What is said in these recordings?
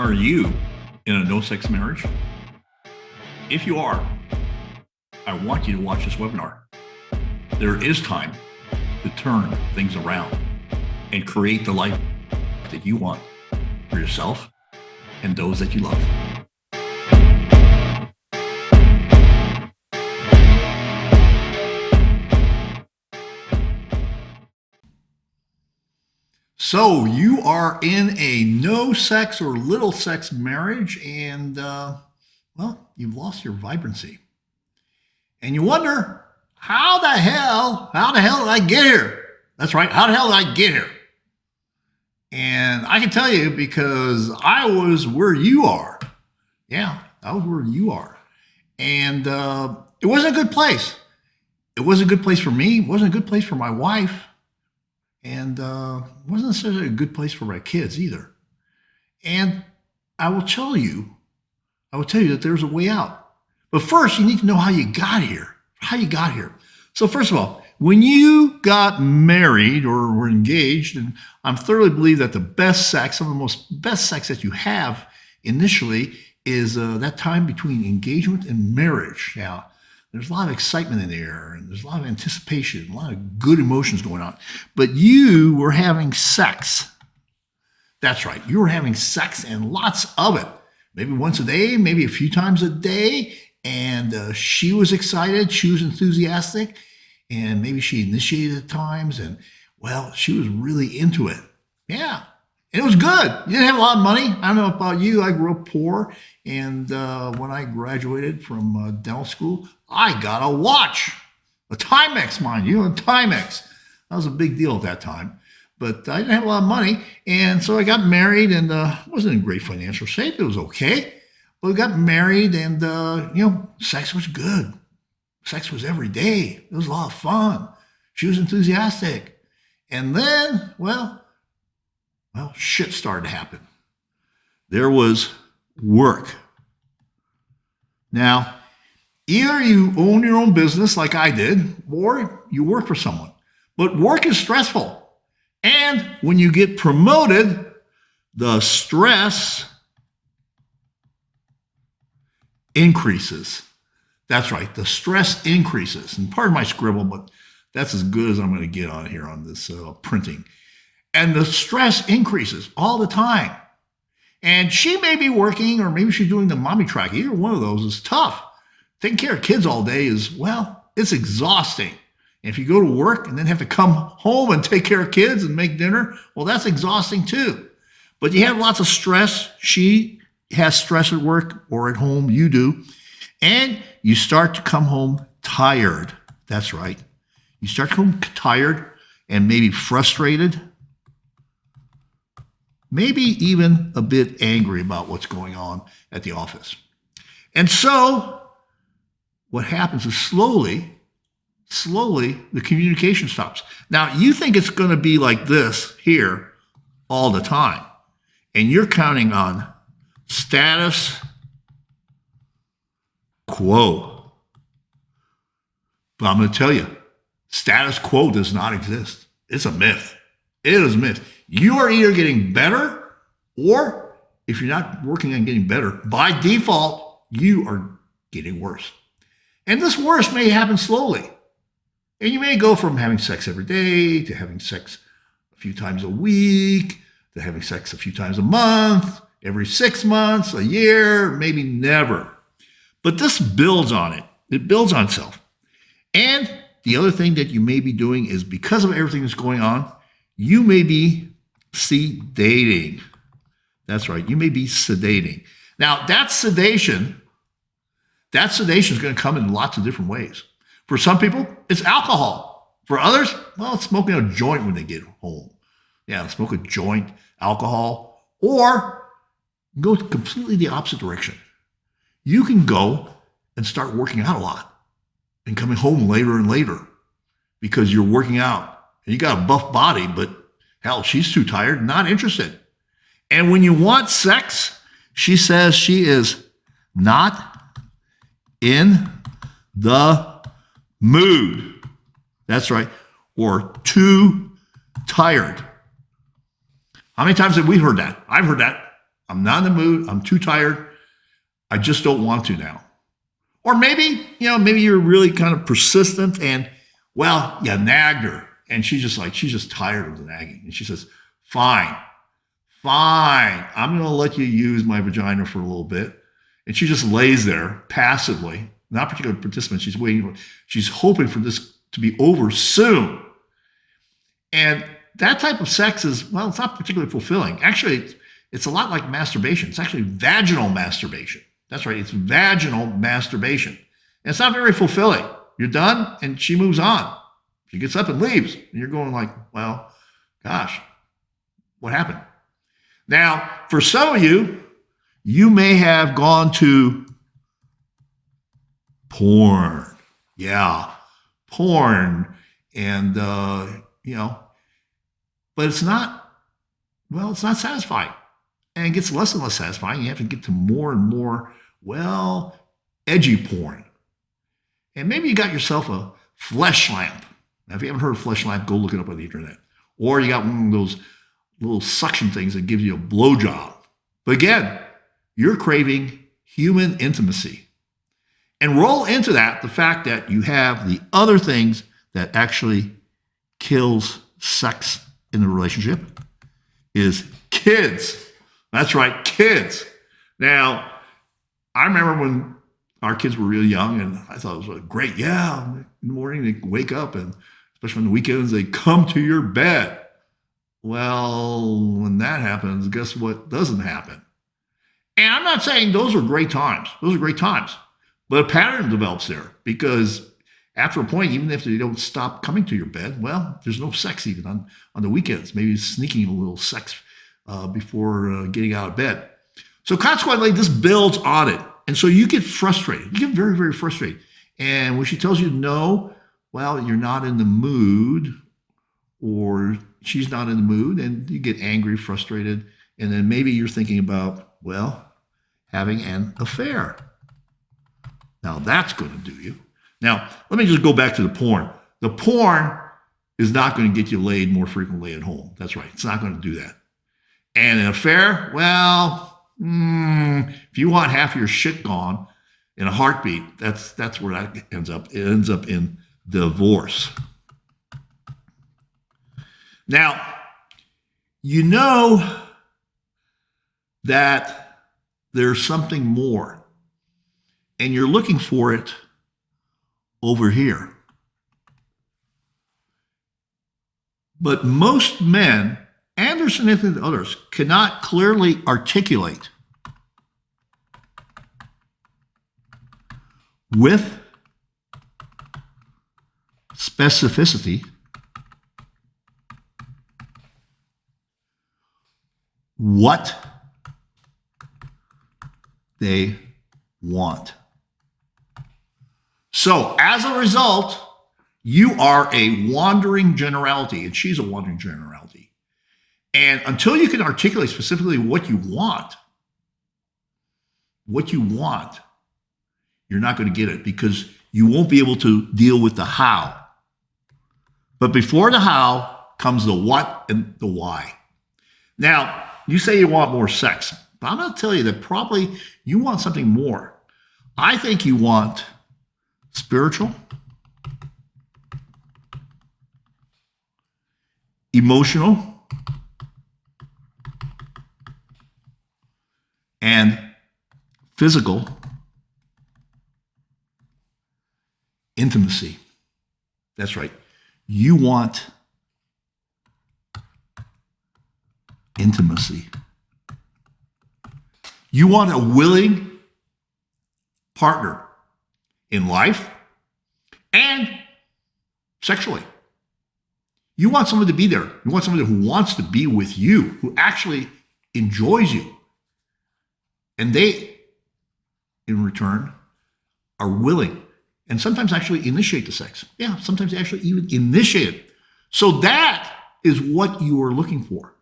Are you in a no-sex marriage? If you are, I want you to watch this webinar. There is time to turn things around and create the life that you want for yourself and those that you love. So you are in a no sex or little sex marriage and, you've lost your vibrancy. And you wonder, how the hell did I get here? That's right. How the hell did I get here? And I can tell you because I was where you are. Yeah, I was where you are. And it wasn't a good place. It wasn't a good place for me. It wasn't a good place for my wife. And it wasn't necessarily a good place for my kids either. And I will tell you that there's a way out. But first, you need to know how you got here. So first of all, when you got married or were engaged, and I thoroughly believe that the best sex, some of the most best sex that you have initially is that time between engagement and marriage. Now, there's a lot of excitement in the air, and there's a lot of anticipation, a lot of good emotions going on. But you were having sex. That's right. You were having sex and lots of it. Maybe once a day, maybe a few times a day. And she was excited. She was enthusiastic. And maybe she initiated at times. And, well, she was really into it. Yeah. And it was good. You didn't have a lot of money. I don't know about you. I grew up poor. And when I graduated from dental school, I got a watch, a Timex, mind you, a Timex. That was a big deal at that time. But I didn't have a lot of money. And so I got married and wasn't in great financial shape. It was okay. But we got married and, sex was good. Sex was every day. It was a lot of fun. She was enthusiastic. And then, shit started to happen. There was work. Now, either you own your own business like I did, or you work for someone. But work is stressful. And when you get promoted, the stress increases. That's right, the stress increases. And pardon my scribble, but that's as good as I'm going to get on here on this printing. And the stress increases all the time. And she may be working, or maybe she's doing the mommy track. Either one of those is tough. Taking care of kids all day is, it's exhausting. And if you go to work and then have to come home and take care of kids and make dinner, that's exhausting too. But you have lots of stress. She has stress at work or at home, you do. And you start to come home tired. That's right. You start to come tired and maybe frustrated. Maybe even a bit angry about what's going on at the office. And so what happens is slowly, the communication stops. Now, you think it's going to be like this here all the time. And you're counting on status quo. But I'm going to tell you, status quo does not exist. It's a myth. It is a myth. You are either getting better, or if you're not working on getting better, by default, you are getting worse. And this worse may happen slowly. And you may go from having sex every day to having sex a few times a week, to having sex a few times a month, every 6 months, a year, maybe never. But this builds on it. It builds on itself. And the other thing that you may be doing is, because of everything that's going on, you may be sedating. That's right. You may be sedating. Now, that sedation is going to come in lots of different ways. For some people, it's alcohol. For others, it's smoking a joint when they get home. Yeah, smoke a joint, alcohol, or go completely the opposite direction. You can go and start working out a lot and coming home later and later because you're working out. And you got a buff body, but hell, she's too tired, not interested. And when you want sex, she says she is not in the mood. That's right. Or too tired. How many times have we heard that? I've heard that. I'm not in the mood. I'm too tired. I just don't want to now. Or maybe, maybe you're really kind of persistent and, well, you nagged her and she's just tired of the nagging. And she says, fine, I'm going to let you use my vagina for a little bit. And she just lays there passively, not particularly a participant. She's waiting. She's hoping for this to be over soon. And that type of sex is, well, it's not particularly fulfilling. Actually, it's a lot like masturbation. It's actually vaginal masturbation. That's right. It's vaginal masturbation. And it's not very fulfilling. You're done and she moves on. She gets up and leaves. And you're going like, well, gosh, what happened? Now, for some of you, you may have gone to porn. Yeah, porn. And, but it's not satisfying. And it gets less and less satisfying. You have to get to more and more, edgy porn. And maybe you got yourself a flesh lamp. Now, if you haven't heard of flesh lamp, go look it up on the internet. Or you got one of those little suction things that gives you a blowjob. But again, you're craving human intimacy. And roll into that the fact that you have the other things that actually kills sex in the relationship is kids. That's right, kids. Now, I remember when our kids were really young and I thought it was great. Yeah, in the morning they wake up and especially on the weekends, they come to your bed. Well, when that happens, guess what doesn't happen? And I'm not saying those are great times. Those are great times. But a pattern develops there because after a point, even if they don't stop coming to your bed, well, there's no sex even on the weekends. Maybe sneaking a little sex before getting out of bed. So consequently, this builds on it. And so you get frustrated. You get very, very frustrated. And when she tells you no, well, you're not in the mood or she's not in the mood and you get angry, frustrated. And then maybe you're thinking about, having an affair. Now that's going to do you. Now, let me just go back to the porn. The porn is not going to get you laid more frequently at home. That's right. It's not going to do that. And an affair, if you want half your shit gone in a heartbeat, that's where that ends up. It ends up in divorce. Now, you know that there's something more, and you're looking for it over here. But most men and their significant others cannot clearly articulate with specificity what they want. So as a result, you are a wandering generality, and she's a wandering generality. And until you can articulate specifically what you want, you're not going to get it because you won't be able to deal with the how. But before the how comes the what and the why. Now, you say you want more sex, but I'm going to tell you that probably you want something more. I think you want spiritual, emotional, and physical intimacy. That's right. You want intimacy. You want a willing partner in life and sexually. You want someone to be there. You want someone who wants to be with you, who actually enjoys you. And they, in return, are willing and sometimes actually initiate the sex. Yeah, sometimes they actually even initiate it. So that is what you are looking for.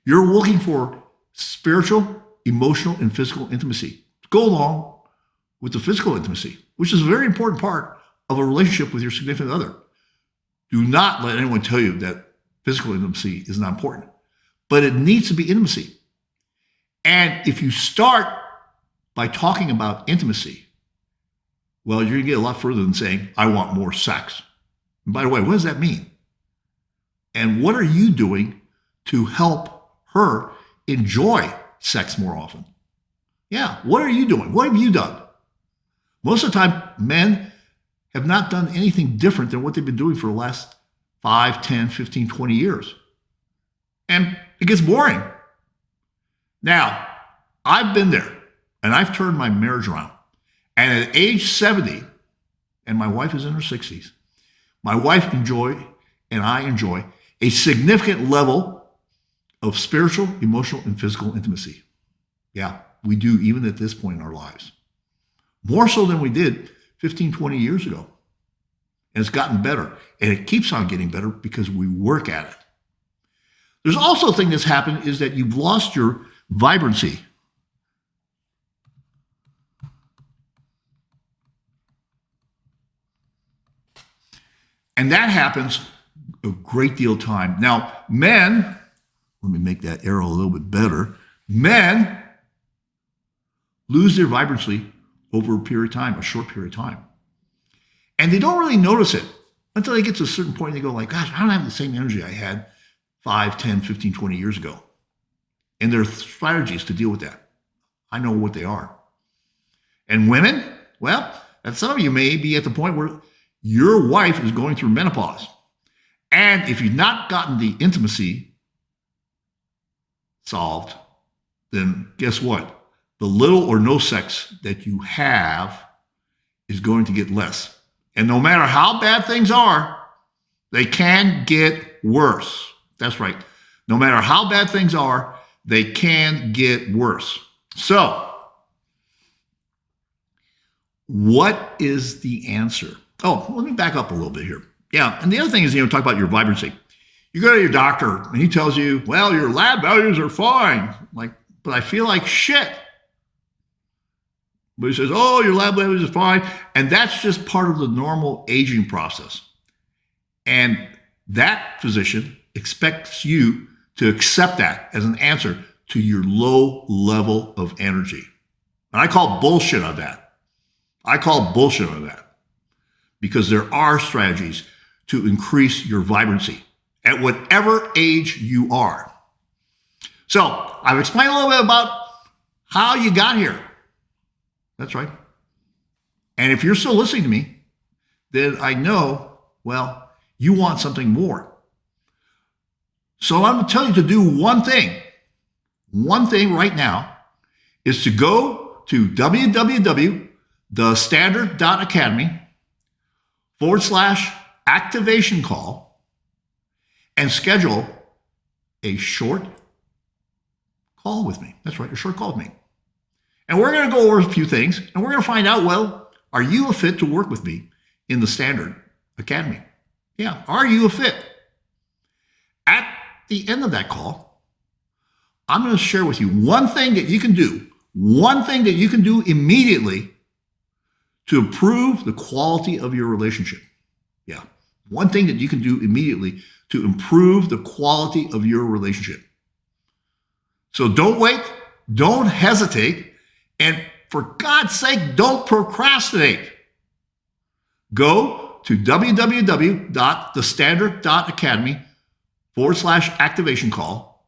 You're looking for spiritual, emotional, and physical intimacy to go along with the physical intimacy, which is a very important part of a relationship with your significant other. Do not let anyone tell you that physical intimacy is not important, but it needs to be intimacy. And if you start by talking about intimacy, well, you're going to get a lot further than saying, I want more sex. And by the way, what does that mean? And what are you doing to help her enjoy sex more often? Yeah, what are you doing? What have you done? Most of the time, men have not done anything different than what they've been doing for the last 5, 10, 15, 20 years. And it gets boring. Now, I've been there, and I've turned my marriage around. And at age 70, and my wife is in her 60s, my wife and I enjoy a significant level of spiritual, emotional, and physical intimacy. Yeah, we do even at this point in our lives. More so than we did 15, 20 years ago. And it's gotten better. And it keeps on getting better because we work at it. There's also a thing that's happened is that you've lost your vibrancy. And that happens a great deal of time. Now, men, let me make that arrow a little bit better. Men lose their vibrancy over a period of time, a short period of time. And they don't really notice it until they get to a certain point and they go like, gosh, I don't have the same energy I had 5, 10, 15, 20 years ago. And there are strategies to deal with that. I know what they are. And women, well, and some of you may be at the point where your wife is going through menopause. And if you've not gotten the intimacy solved, then guess what? The little or no sex that you have is going to get less. And no matter how bad things are, they can get worse. That's right. No matter how bad things are, they can get worse. So, what is the answer? Oh, let me back up a little bit here. Yeah, and the other thing is, talk about your vibrancy. You go to your doctor and he tells you, well, your lab values are fine. But I feel like shit. But he says, oh, your lab values are fine. And that's just part of the normal aging process. And that physician expects you to accept that as an answer to your low level of energy. And I call bullshit on that. Because there are strategies to increase your vibrancy at whatever age you are. So I've explained a little bit about how you got here. That's right. And if you're still listening to me, then I know, well, you want something more. So I'm going to tell you to do one thing. One thing right now is to go to www.thestandard.academy/activation call and schedule a short call with me. That's right, a short call with me. And we're going to go over a few things, and we're going to find out, well, are you a fit to work with me in the Standard Academy? Yeah, are you a fit? At the end of that call, I'm going to share with you one thing that you can do immediately to improve the quality of your relationship. Yeah, one thing that you can do immediately to improve the quality of your relationship. So don't wait, don't hesitate, and for God's sake, don't procrastinate. Go to www.thestandard.academy/activation call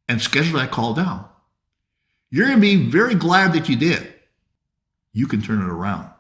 and schedule that call down. You're going to be very glad that you did. You can turn it around.